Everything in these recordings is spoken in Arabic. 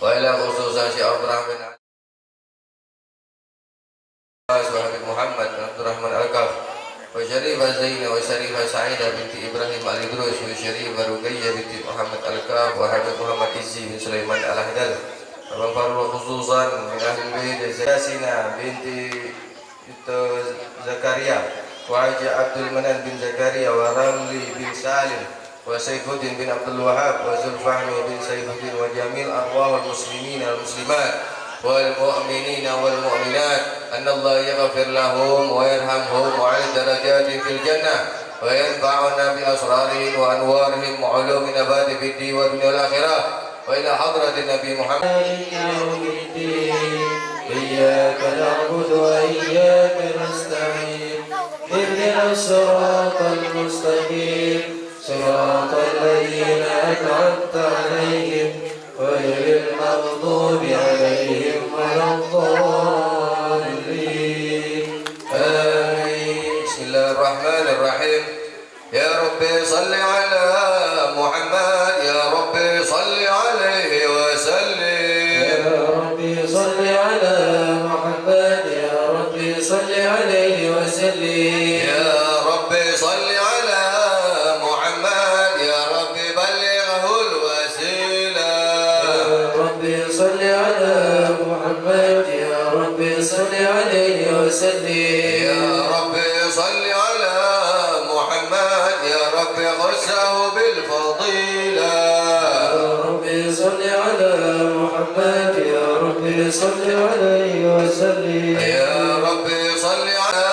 وإلى خصوصا شيخ عبد الرحمن وحبيب محمد بن عبد الرحمن الكاف وشريفة زينة وشريفة سعيدة بنت إبراهيم الإدروس وشريفة رقية بنت محمد الكاف وحبيب محمد إزي بن سليمان الأحدل ومن خصوصا من أهل البيت زياسنا بنت زكريا وعجي عبد المنان بن زكريا ورملي بن سالم وسيف الدين بن عبد الوهاب وزلفحمي بن سيف الدين وجميع أرواح المسلمين والمسلمات والمؤمنين والمؤمنات أن الله يغفر لهم ويرحمهم وعلى درجات في الجنة وينفعنا بأسرارهم وأنوارهم وعلوم نبات في الدين والدنيا والآخرة وإلى حضرة النبي محمد. إياك نعبد وإياك نستعين اهدنا الصراط المستقيم صراط الذين أنعمت عليهم غير المغضوب عليهم ولا الضالين آمين. بسم الله الرحمن الرحيم. يا رب صل على محمد يا رب صل عليه وسلم. يا رب صل على محمد يا رب صل عليه وسلم. يا رب صل على محمد يا رب بلغه الوسيلة. يا رب صل على محمد يا رب صل عليه وسلم. يا رب صل على محمد يا رب خصه بالفضيلة. يا رب صل على محمد يا رب صل عليه وسلم. يا رب صل على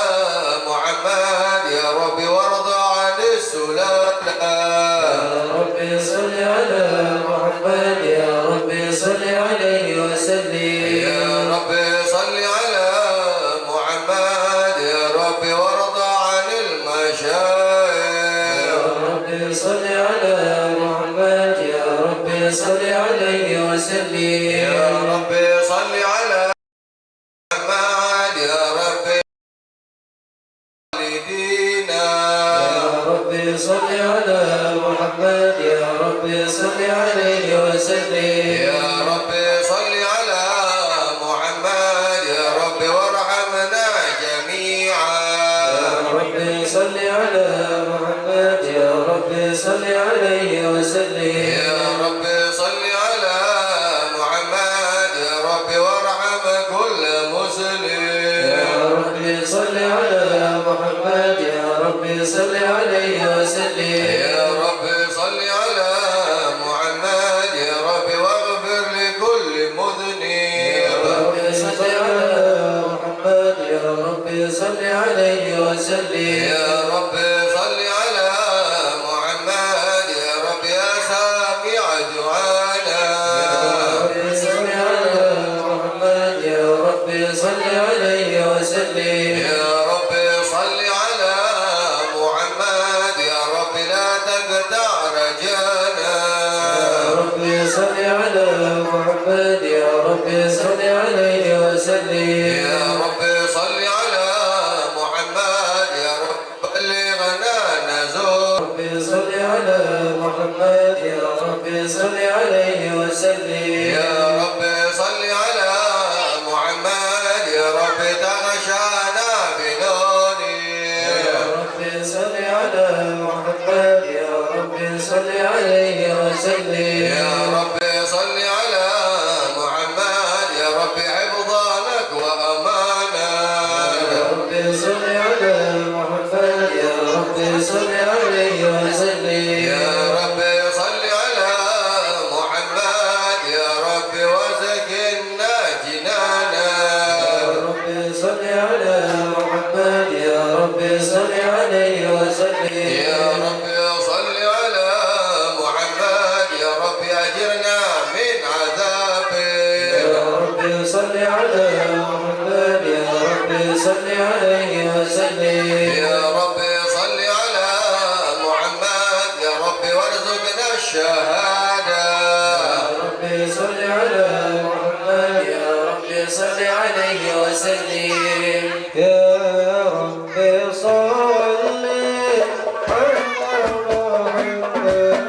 محمد يا رب وارض عن السلالة. يا رب صل على محمد يا رب صل عليه وسلم. يا رب صل على محمد يا رب وارض عن المشايخ. يا رب صل على محمد يا رب صل عليه وسلم. يا رب صل على محمد يا رب والدينا. يا رب صل على محمد يا رب صل عليه وسلم. يا رب صل على محمد يا رب وارحمنا جميعا. يا رب صل على محمد يا رب صل عليه وسلم. يا رب صل على محمد يا رب وارحم كل مسلم. يا رب صل على محمد يا رب صل عليه وسلم. يا رب صل على محمد يا رب واغفر لكل مذنب. يا رب صل على محمد يا رب صل عليه وسلم. يا رب صل على محمد يا رب يا سامع دعانا. يا رب صل على محمد يا رب صل عليه وسلم. يا رب صل على محمد يا رب لا تقطع رجانا. يا رب صل على محمد يا رب صل عليه وسلم. يا رب صل على محمد يا رب بلغنا نزور. رب صل على محمد يا رب صل عليه وسلم. يا رب صل على محمد يا رب تغشانا بنوري. يا رب صل على محمد يا رب صل عليه وسلم. يا رب صل على محمد يا رب حفظانك وأمانا. يا رب صل على محمد يا رب صل عليه وسلم. يا رب صل على محمد يا رب وزكنا جنانا. يا رب صل على محمد يا رب صل عليه وسلم. يا رب صل على محمد يا رب أجرنا من عذابه. يا رب صل على محمد يا رب صل عليه وسلم. يا رب صل على محمد يا رب وارزقنا الشهادة. يا رب صل على محمد يا رب صل عليه وسلم. يا رب صل على محمد يا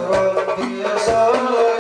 رب صل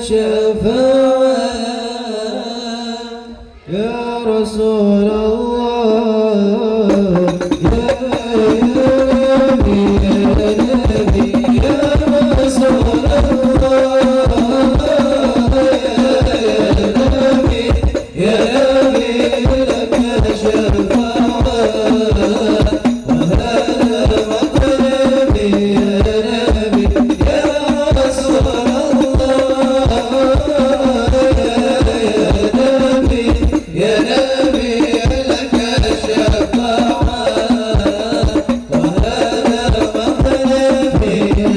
شفاعة يا رسول الله يا نبي يا رسول الله يا نبي لك شفاعة وهذا مطلبي يا نبي يا رسول الله يا نبي لك شفاعة وهذا مطلبي يا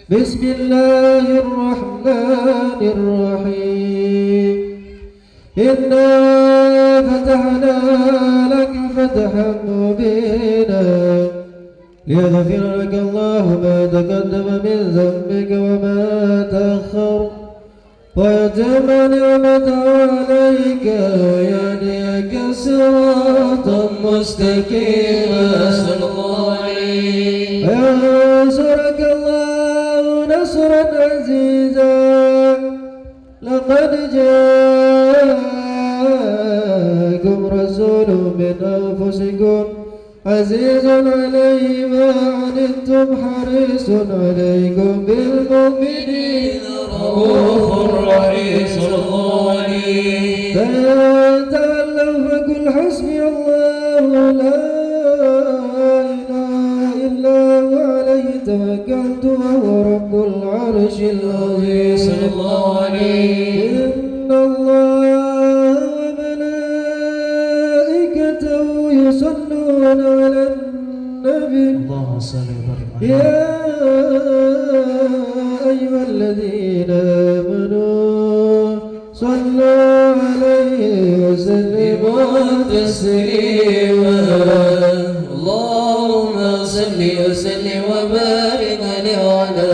بسم الله الرحمن الرحيم إنا فتحنا لك فتحا مبينا ليغفر لك الله ما تقدم من ذنبك وما تأخر ويتم نعمته عليك ويهديك صراطا مستقيما صلى الله عليه وينصرك الله نصرا عزيزا لقد جاءكم رسول من أنفسكم عزيز عليه ما عنتم حريص عليكم بالمؤمنين رؤوف رحيم صلى الله عليه فإن تولوا فقل حسبي الله لا إله إلا هو عليه توكلت وهو رب العرش العظيم صلى الله عليه إن الله وملائكته يصلون على النبي اللهم صل وسلم يا أيها الذين آمنوا صلوا عليه وسلموا تسليما اللهم صل وسلم وبارك عليه وعلى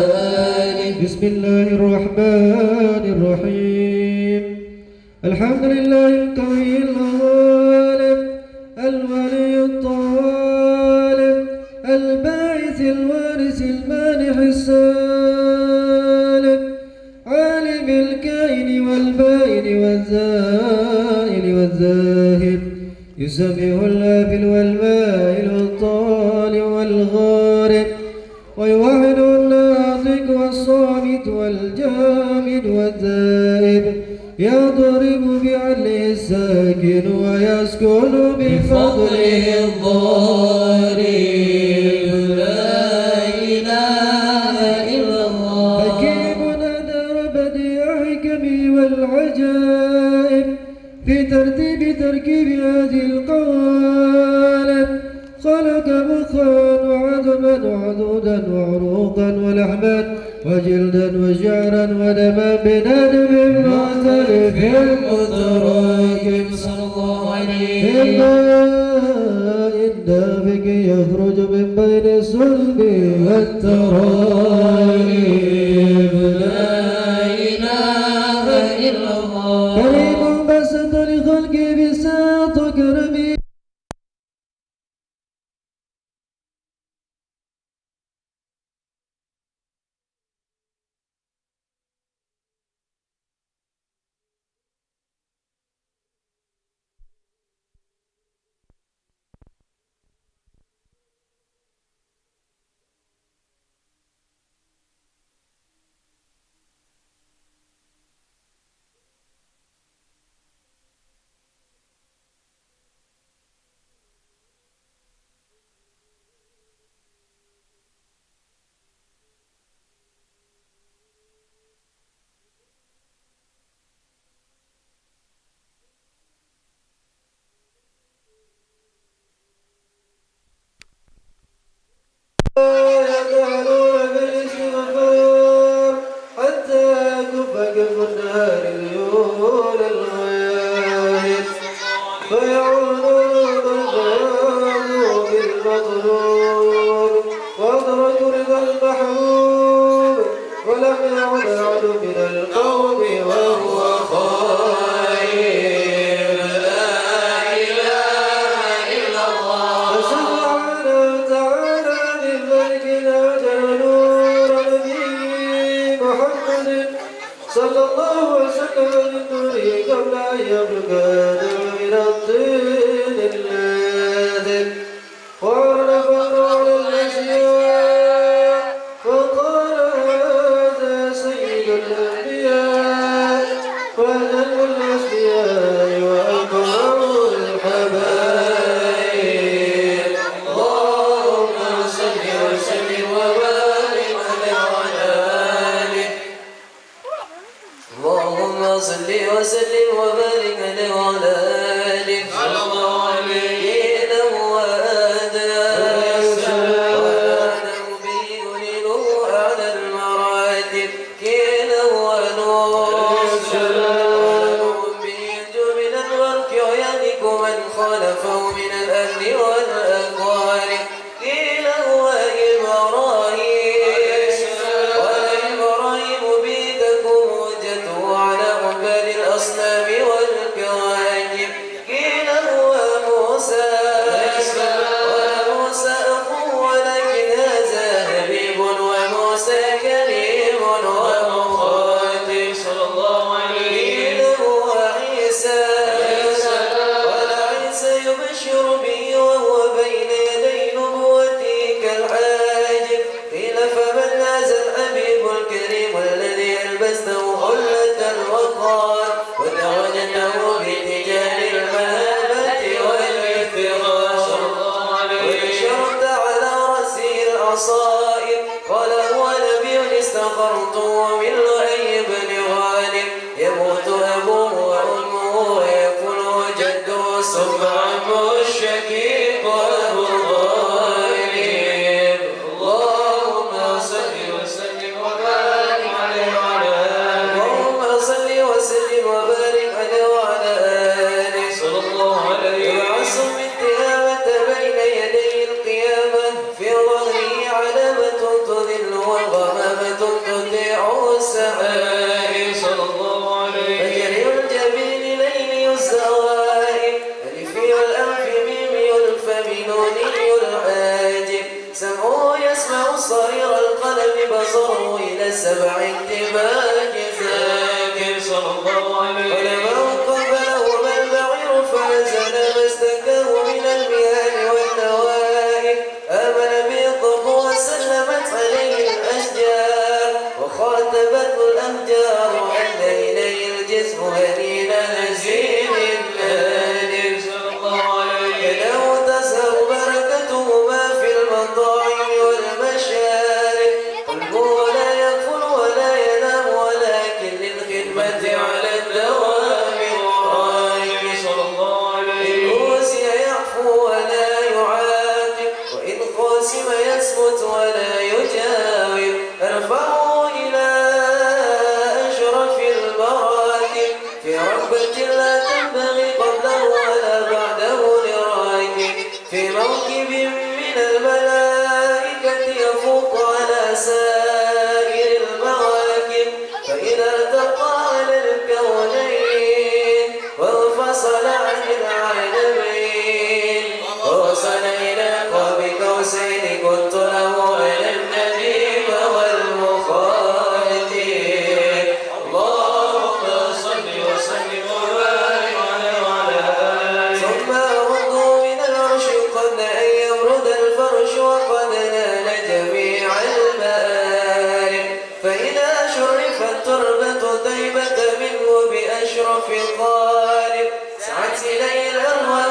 آله بسم الله الرحمن الرحيم الحمد لله القوي الغالب الولي الطالب الباعث الوارث المانح السالم عالم الكائن والبائن والزائل والزاهد يسبح الآفل والمائل والطالع والغارب ويوحد الناطق والصامت والجامد والذائب يضرب بعدله الساكن ويسكن بفضله الضارب ولحما وجلدا وشعرا ودما بندم مختلف متراكم صلى الله عليه إن بك يخرج من بين الصلب والترائب لا إله إلا الله كريم بسط لخلقه بساط كرمه يجعلون بالاستغفار حتى يكف كف النهار اليول الغيث فيعودون بالباب بالمطلوب وأدركوا رضا المحبوب ولم يعد أحد من القوم وهو خائف لا إله إلا الله فسبحانه وتعالى للملك الأجل نور نبي محمد صلى الله وسلم من نوره قبل أن يبلغ آدم من الطين اللاذق وعرف على الأشياء وقال هذا سيد الأنبياء وأجل الأصفياء وأكرم الحبايب اللهم صل وسلم وبارك على آله اللهم صل وسلم وبارك عليه وعلى آله صلى الله عليه وآدم به نور على المراتب كيلا ونور به من الغرق ويهلك من خالفه من الأهل والأقارب كيلا وإبراهيم وإبراهيم بيدكم وجدته على عباد الأصنام والكواكب قيل هو موسى وموسى أخوه ولكن هذا حبيب وموسى كريم ومخاطب صلى الله عليه قيل هو عيسى ولا عيسى يبشر به وهو بين يدي نبوته كالحاجب قيل فمن هذا الحبيب الكريم الذي ألبسته حلة الوقار ودرجته بتجاه المهابة والافتخار ونشرت على رأسه العصائب قال هو نبي استخرت ومن لؤي بن غالب يموت أبوه وأمه ويكون جده ثم عمه الشقيق أبو طالب اللهم صل وسلم وبارك عليه وعلى آله اللهم صل وسلم وبارك عليه وعلى آله صلى الله عليه يبعث بالتهامة بين يدي القيامة في ظهره علامة تذل وغمامة تطيعه السحائب صلى الله عليه فجري الجبين ليلي الزوائب ألفي والأنف ميمي الفم نوني الحاجب سمعه يسمع صرير القلم بصره إلى السبع انتباك زاكر صلى الله عليه ولما قبله ما البعير فنزل ما استكاه من المهان والنوائب آمن بالضب وسلمت عليه الأشجار وخاطبته الأهجار وحل إليه الجسم هنين هزيم النادر صلى الله عليه له تسهر بركته ما في المطاعم والمشارب قلبه لا يكفر ولا ينام ولكن للخدمة على الدوام ورايم صلى الله عليه إن أوسي يعفو ولا يعاتب وإن قاسم يسكت ولا يجاوب ارفعوا إلى أشرف المراتب في ركبة لا تنبغي قبله ولا بعده لراكب في موكب من الملائكة يفوق على سائر المواكب فإذا ارتقى على الكونين وانفصل عن العالمين ووصل إلى قاب قوسين كنت له أنا النبي والمخاطب. اللهم صل وسلم وبارك عليه وعلى آله. ثم ردوا من العرش قبل أن يبرد الفرش وقد نال جميع المآرب فإذا شرفت تربة طيبة منه بأشرف القارب سعت إليه الأرواح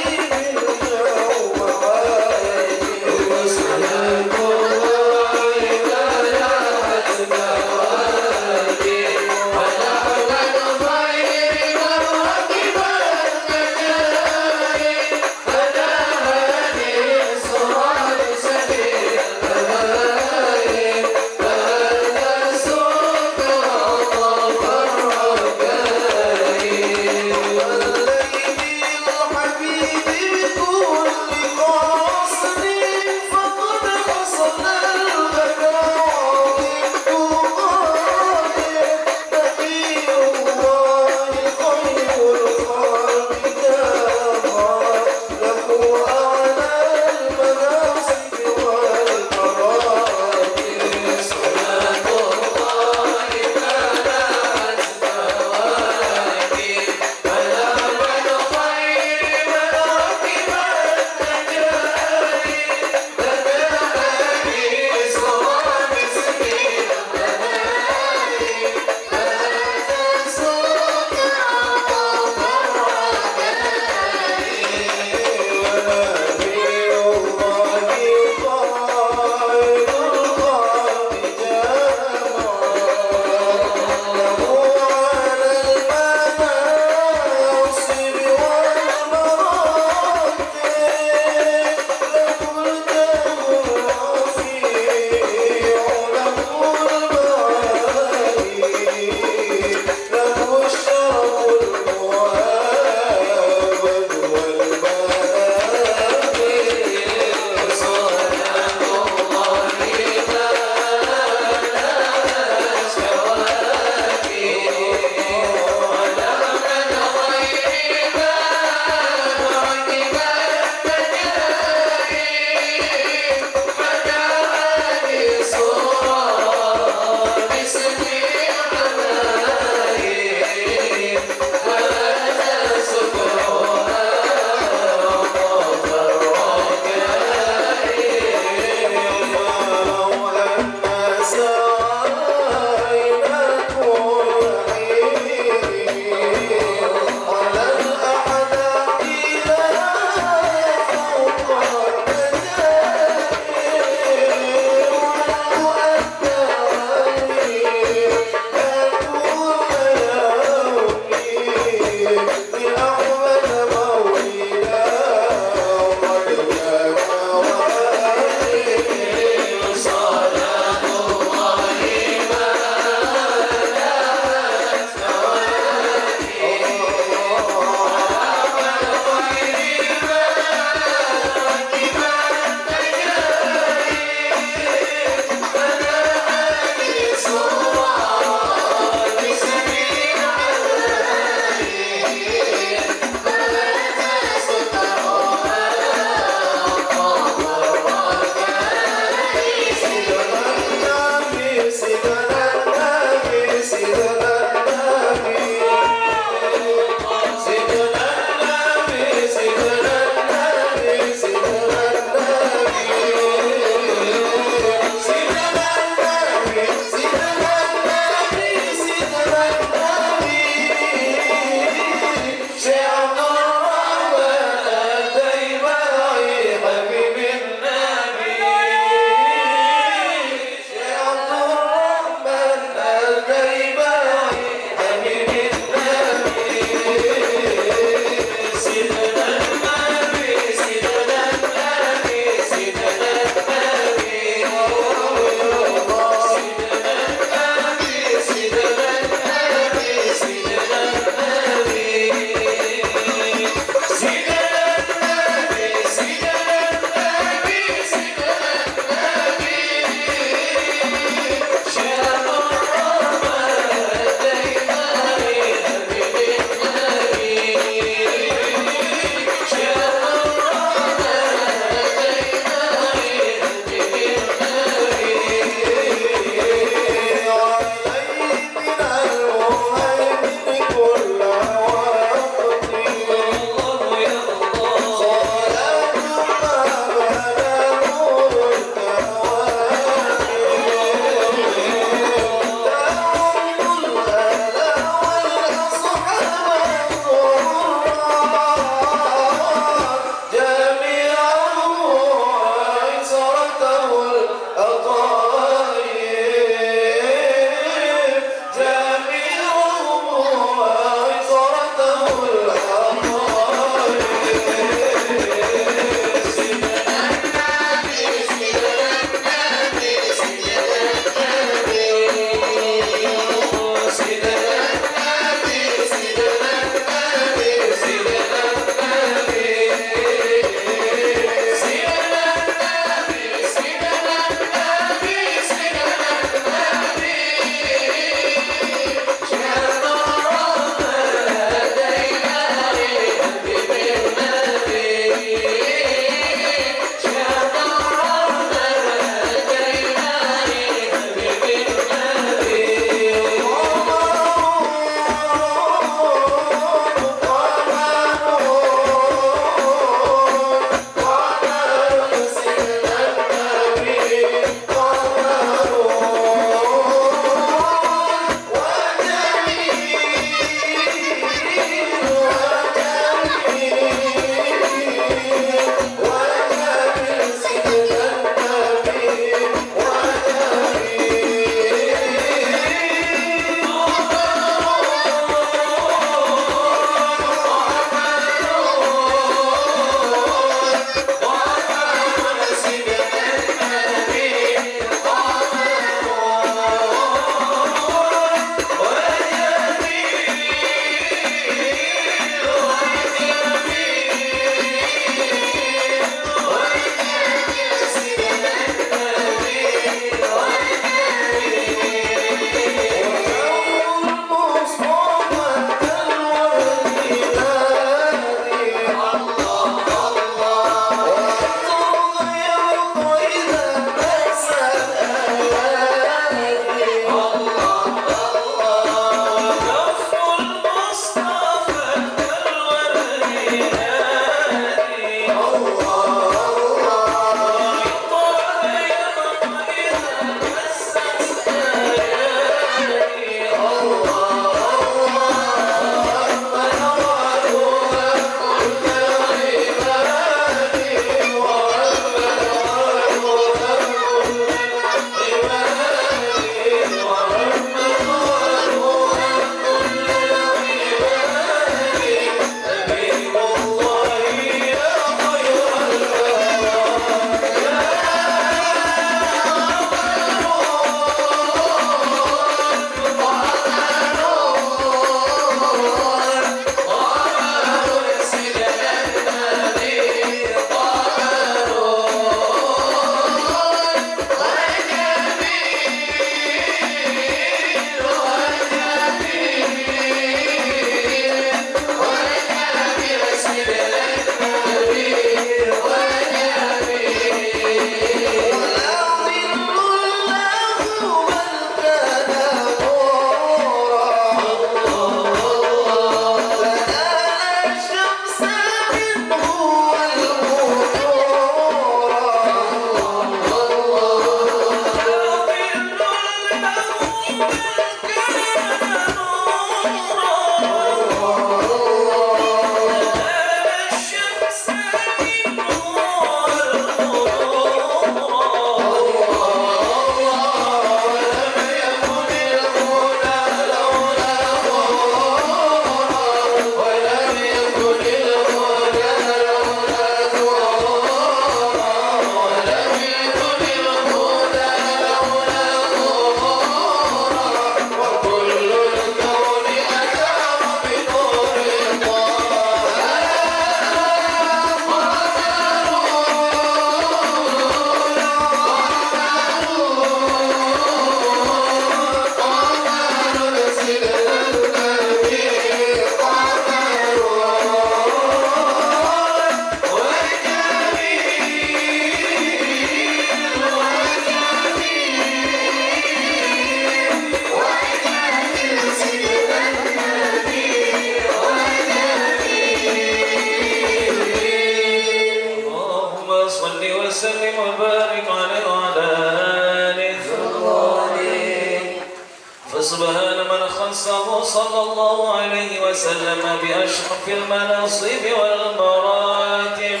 فسبحان من خصه صلى الله عليه وسلم بأشرف المناصب والمراتب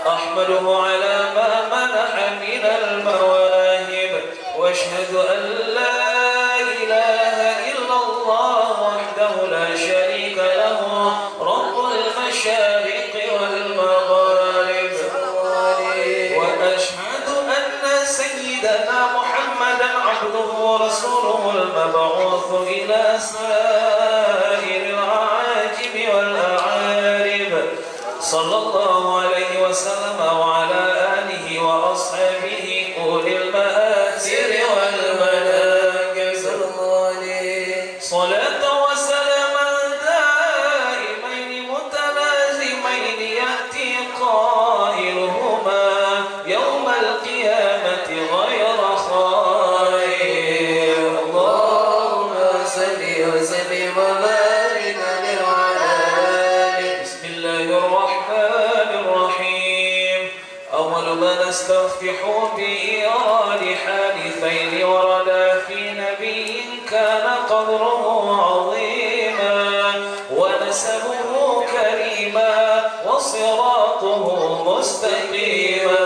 أحمده على ما منح من المواهب واشهد أن لا إله إلا الله وحده لا شريك له رب المشارق والمغارب وأشهد أن سيدنا محمدا عبده ورسوله المبعوث إلى سائر العاجم والأعارب صلى الله عليه وسلم وعلى آله وأصحابه أولي المآثر والمناكب صلاة وسلاما دائمين متلازمين يأتي قائلهما يوم القيامة غير خائب اللهم صل وسلم وبارك على بسم الله الرحمن الرحيم أول ما نستفتح به حادثين وردا في نبي كان قدره عظيما ونسبه كريما وصراطه مستقيما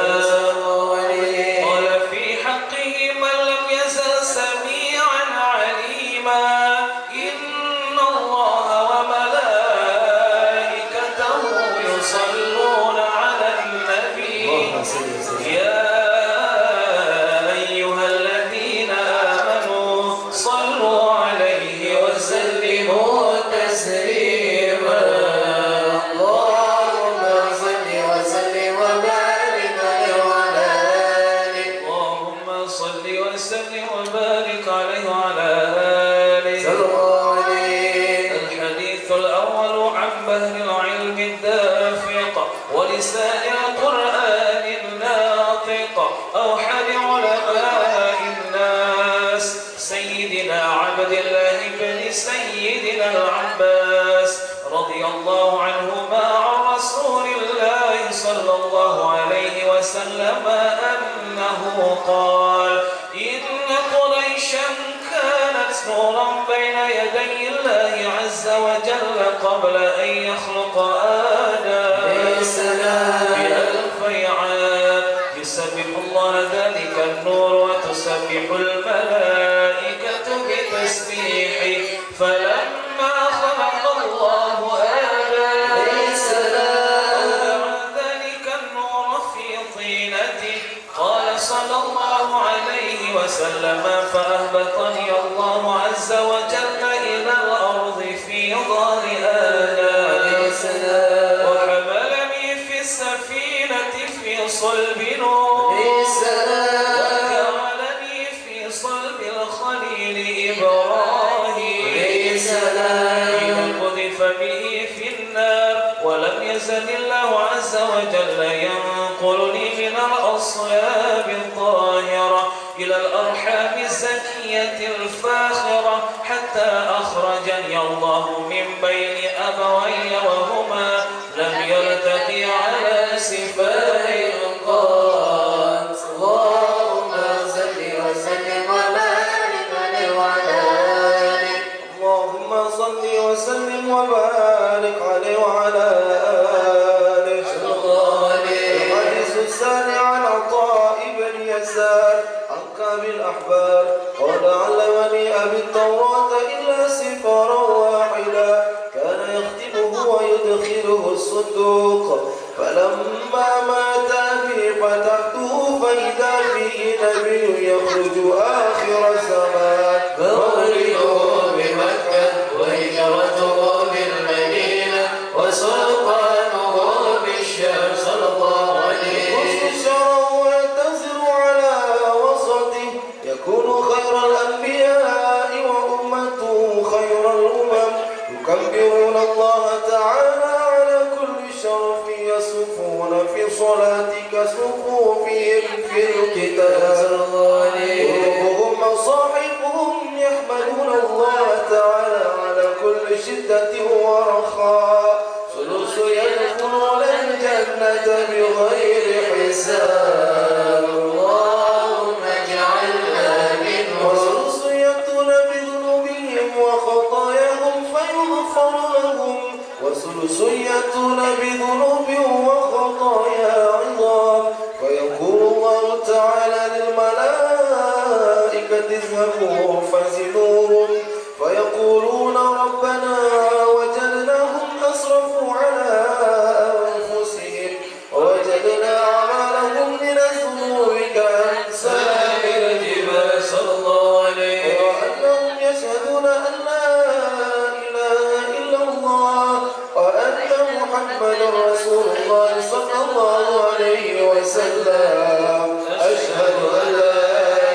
قال في حقه من لم يزل سميعا عليما إن الله وملائكته يصلون على النبي يا أيها الذين آمنوا صلوا عليه وسلموا تسليما اللهم صل وسلم وبارك على آله اللهم صل وسلم وبارك عليه وعلى آله الحديث الأول عن بهر العلم الدافق ولسان القرآن الناطق أوحد علماء الناس سيدنا عبد الله بن سيدنا العباس رضي الله عنهما عن رسول الله صلى الله عليه وسلم أنه قال إن قريشا كانت نورا بين يدي الله عز وجل قبل أن يخلق آدم بألف عام يسبح الله ذلك النور وتسبح الملائكة بتسبيحه فلما خلق الله آدم أودع ذلك النور في طينته قال صلى الله عليه وسلم فأهبطني الله عز وجل إلى الأرض في ظهر آدم وحملني في السفينة في صلب نوح وجعلني في صلب الخليل إبراهيم حين قذف به في النار ولم يزل الله عز وجل ينقلني من الأصلاب الطاهرة إلى الأرحام الزكية الفاخرة حتى أخرجني الله من بين أبوي وهما لم يلتقي على سفاح قط اللهم صل وسلم وبارك عليه وعلى التوراة إلا سفرا واحدا كان يختمه ويدخله الصندوق فلما مات أبي فتحته فإذا فيه نبي يخرج آخر الزمان مولده بمكة وهجرته بالمدينة وسلطانه بالشام صلى الله عليه وسلم وينتصر على وسطه يكون خير الأنبياء وأمته خير الأمم يكبرون الله تعالى على كل شرف يصفون في صلاتك صفوفهم في الكتاب قلوبهم مصاحفهم يحمدون الله تعالى على كل شدة ورخاء ثلث يدخلون الجنة بغير حساب اللهم اجعلنا منهم وثلث يأتون بذنوبهم وخطاياهم فيغفر لهم وثلث يأتون بذنوب وخطايا عظام فيقول الله تعالى للملائكة اذهبوا فزنوهم فيقولون ربنا وجدناهم أسرفوا على أنفسهم ووجدنا أعمالهم من الذنوب كأمثال الجبال صلى الله عليه وأنهم يشهدون أن لا إله إلا الله وأن محمدا رسول الله صلى الله عليه وسلم أشهد أن لا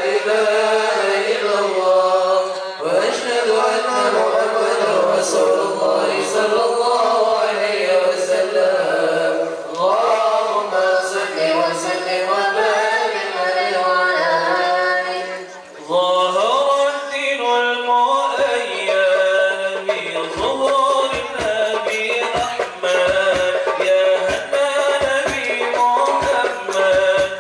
إله إلا الله وأشهد أن محمدا رسول الله صلى الله عليه وسلم اللهم صل وسلم وبارك عليه وعلى آله ظهر الدين المؤيد بظهور النبي أحمد يا هنا نبي محمد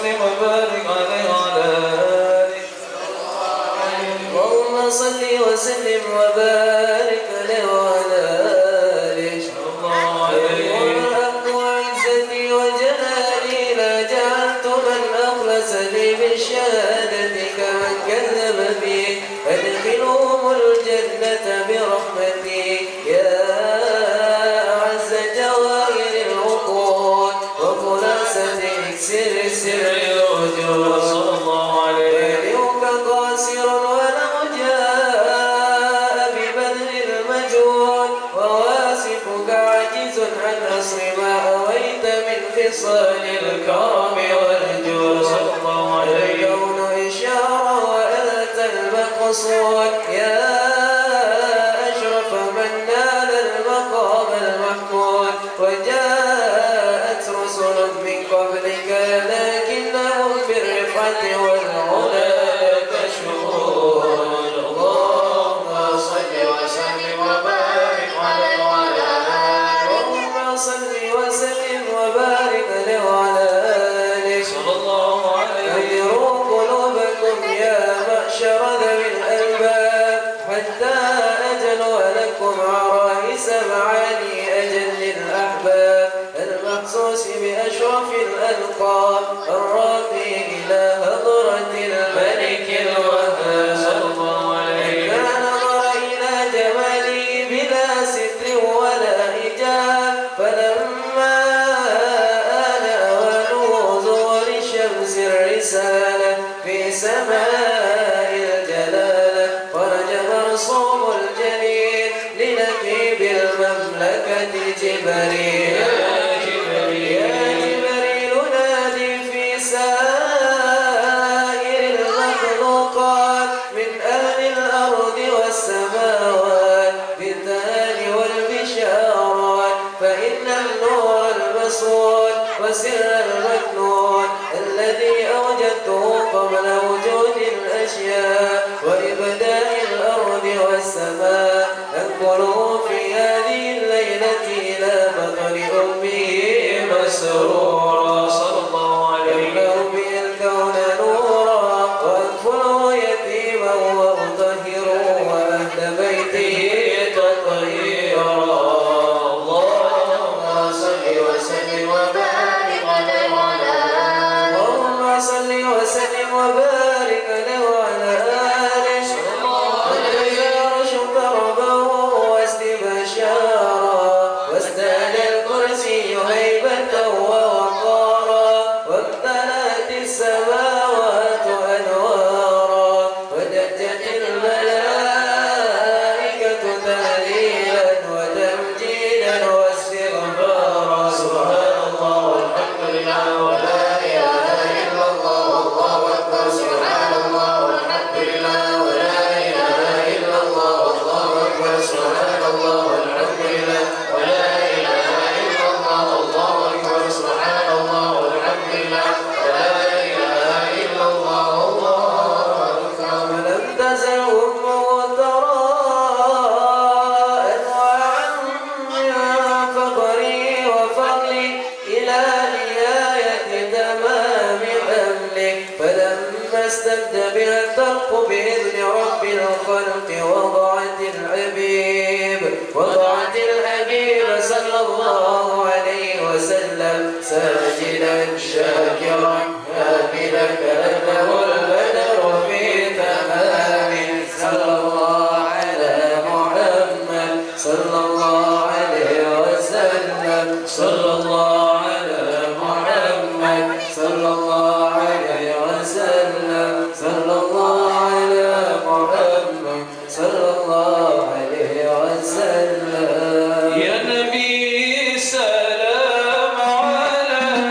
وسلم وبارك عليه وعلى آله. اللهم صل وسلم وبارك عليه وعلى آله. والحق وعزتي وجلالي لا جعلت من أخلص لي بالشهادة كمن كذب بي أدخلهم الجنة برحمتي يا أعز جواهر العقول وخلاصة إكسير السر الوجود صلى الله عليه. يدعوك قاصر ولو جاء ببذل المجهود وواصفك عاجز عن نصر ما أويت من خصال الكرم والجود صلى الله عليه. الكون إشارة وأنت المقصود يا أشرف من نال المقام المحمود. وجاءت رسل من قبلك لكنهم بالرفعة والعلا تشهدون. اللهم صل وسلم وبارك عليه وعلى آله. اللهم صل وسلم وبارك عليه وعلى آله صلى الله عليه. أنيروا قلوبكم يا معشر ذوي الألباب حتى أجلوا لكم عرائس معاني أجل الأحباب المخصوص بأشرف الألقاب الراقي إلى هضرة الملك الوهاب صلى الله عليه. كان نظر إلى جمالي بلا ستر ولا حجاب فلما آن أوانه ظهور شمس الرسالة في سماء الجلالة خرج مرسوم الجليل لنقيب المملكة جبريل. يا جبريل نادي في سائر المخلوقات من أهل الأرض والسماوات بالثاني والبشارات فإن النور المسؤول وسر المكنون الذي أوجدته قبل وجود الأشياء وإبداء الأرض والسماء أنقله في هذه الليلة إلى بطن أمه مسرورا صلى الله عليه. يملأ به الكون نورا وأكفله يتيما وأطهره وأهل بيته تطهيرا. اللهم صل وسلم وبارك عليه وعلى آله. اللهم صل وسلم وبارك عليه وعلى آله. العرش ضربه واستبشارا وازداد الكرسي هيبة ووقارا وامتلأت السماوات أنوارا ودجت الملائكة تهليلا وتمجيدا واستغفارا. سبحان الله والحمد لله ولا إله إلا الله والله أكبر. سبحان الله والحمد لله ولا إله إلا الله والله أكبر. سبحان الله والحمد لله ولا إله إلا الله والله أكبر. سبحان الله والحمد لله ولا إله إلا الله والله أكبر. ولم تزل أمه ترى أنواعا من فقري وفضلي إلى نهاية تمام حملك فلما استبد بها الخلق بإذن رب الخلق وضعت الحبيب صلى الله عليه وسلم ساجدا شاكرا هاملا كأنه البدر في تمام. صلى الله على محمد صلى الله عليه وسلم. صلى الله على محمد صلى الله عليه وسلم. صلى الله على محمد صلى الله عليه وسلم. يا نبي سلام عليك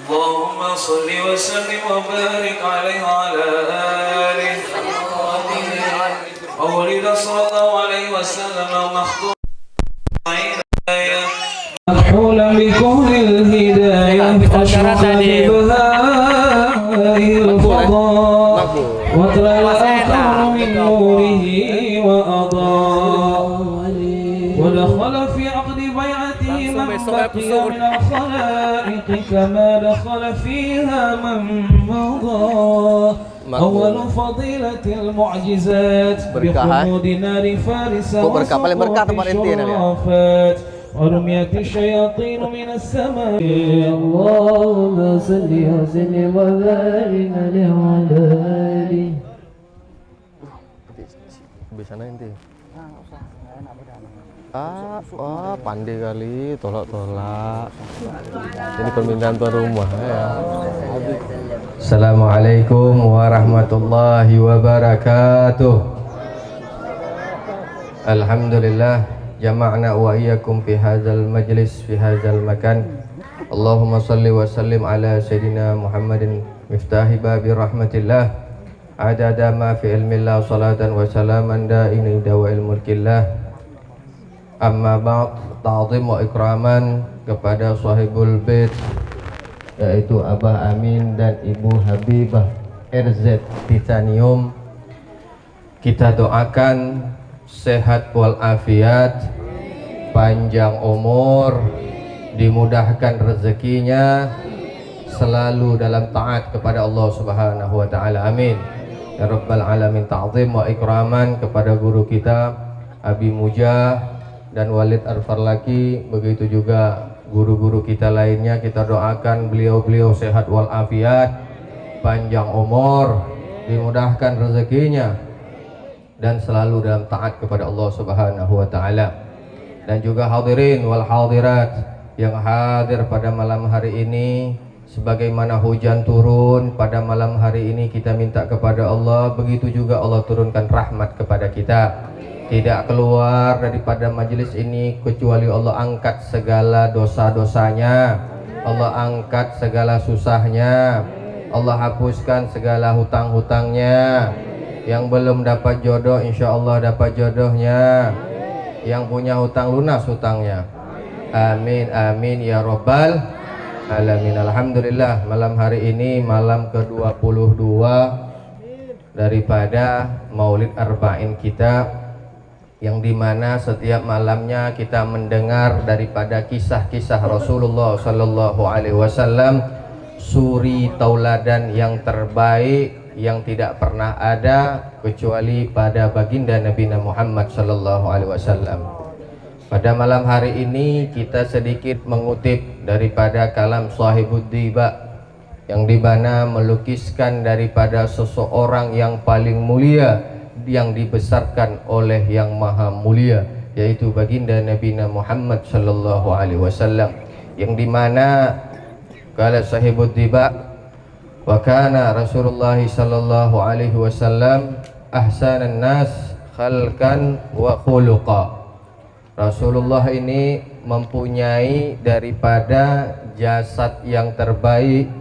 اللهم صل وسلم وبارك عليه وعلى آله. مولد صلى الله عليه وسلم مخطوط مكحولا بكون الهداية أشرق ببهاء الفضاء وطلع الآخر من نوره وأضاء ودخل في عقد بيعته من بقي من الخلائق كما دخل فيها من مضى أول فضيلة المعجزات بخلود نار فارس وشرافات ورميت الشياطين من السماء. اللهم صل وسلم وبارك عليه وعلى آله. Bisa nanti. Wah, pandai kali, tolak-tolak. Ini permintaan tuan rumah ya. Assalamualaikum warahmatullahi wabarakatuh. Alhamdulillah jama'na wa iyyakum fi hadzal majlis fi hadzal makan. Allahumma salli wa sallim ala sayyidina Muhammadin miftahi babi rahmatillah adada ma fi ilmillah salatan wa salaman da'imin dawa ilmulkillah. Amma ba'd, ta'zim wa ikraman kepada sahibul bait yaitu Abah Amin dan Ibu Habibah RZ Titanium. Kita doakan sehat walafiat, panjang umur, dimudahkan rezekinya, selalu dalam taat kepada Allah Subhanahu wa taala. Amin ya rabbal alamin. Ta'zim wa ikraman kepada guru kita Abi Mujah dan Walid Arfarlaki, begitu juga guru-guru kita lainnya. Kita doakan beliau-beliau sehat walafiat, panjang umur, dimudahkan rezekinya, dan selalu dalam taat kepada Allah Subhanahu wa taala. Dan juga hadirin wal hadirat yang hadir pada malam hari ini, sebagaimana hujan turun pada malam hari ini, kita minta kepada Allah, begitu juga Allah turunkan rahmat kepada kita. Tidak keluar daripada majelis ini kecuali Allah angkat segala dosa-dosanya, Allah angkat segala susahnya, Allah hapuskan segala hutang-hutangnya. Yang belum dapat jodoh insya Allah dapat jodohnya, yang punya hutang lunas hutangnya. Amin amin ya rabbal alamin. Alhamdulillah, malam hari ini malam ke-22 daripada Maulid Arba'in kita, yang dimana setiap malamnya kita mendengar daripada kisah-kisah Rasulullah Sallallahu Alaihi Wasallam, suri tauladan yang terbaik yang tidak pernah ada kecuali pada baginda Nabi Muhammad Sallallahu Alaihi Wasallam. Pada malam hari ini kita sedikit mengutip daripada kalam Sahibud Diba, yang dimana melukiskan daripada seseorang yang paling mulia, yang dibesarkan oleh yang maha mulia, yaitu baginda Nabi Muhammad Sallallahu Alaihi Wasallam, yang dimana kala Sahibud Diba, wa kana Rasulullah Sallallahu Alaihi Wasallam ahsanan nas khalqan wa khuluqa. Rasulullah ini mempunyai daripada jasad yang terbaik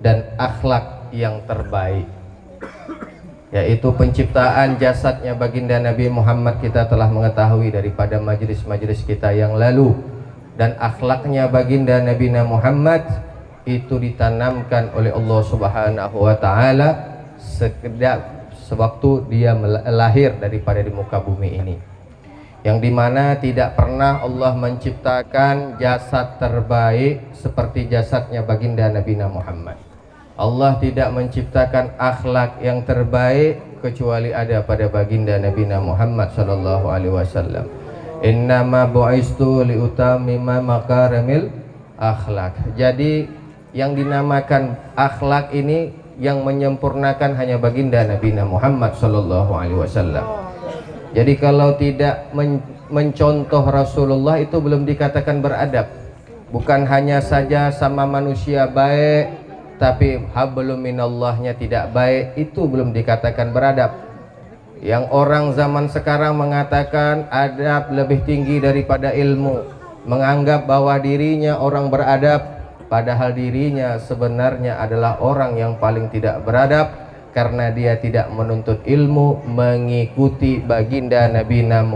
dan akhlak yang terbaik, yaitu penciptaan jasadnya baginda Nabi Muhammad kita telah mengetahui daripada majelis-majelis kita yang lalu, dan akhlaknya baginda Nabi Muhammad itu ditanamkan oleh Allah Subhanahu wa taala sewaktu dia lahir daripada di muka bumi ini, yang dimana tidak pernah Allah menciptakan jasad terbaik seperti jasadnya baginda Nabi Muhammad. Allah tidak menciptakan akhlak yang terbaik kecuali ada pada baginda Nabi Muhammad Sallallahu Alaihi Wasallam. Innama bu'istu liutamima makarimil akhlak. Jadi yang dinamakan akhlak ini yang menyempurnakan hanya baginda Nabi Muhammad Sallallahu Alaihi Wasallam. Jadi kalau tidak mencontoh Rasulullah itu belum dikatakan beradab. Bukan hanya saja sama manusia baik, tapi hablum minallahnya tidak baik, itu belum dikatakan beradab. Yang orang zaman sekarang mengatakan adab lebih tinggi daripada ilmu, menganggap bahwa dirinya orang beradab, padahal dirinya sebenarnya adalah orang yang paling tidak beradab karena dia tidak menuntut ilmu mengikuti baginda Nabi Muhammad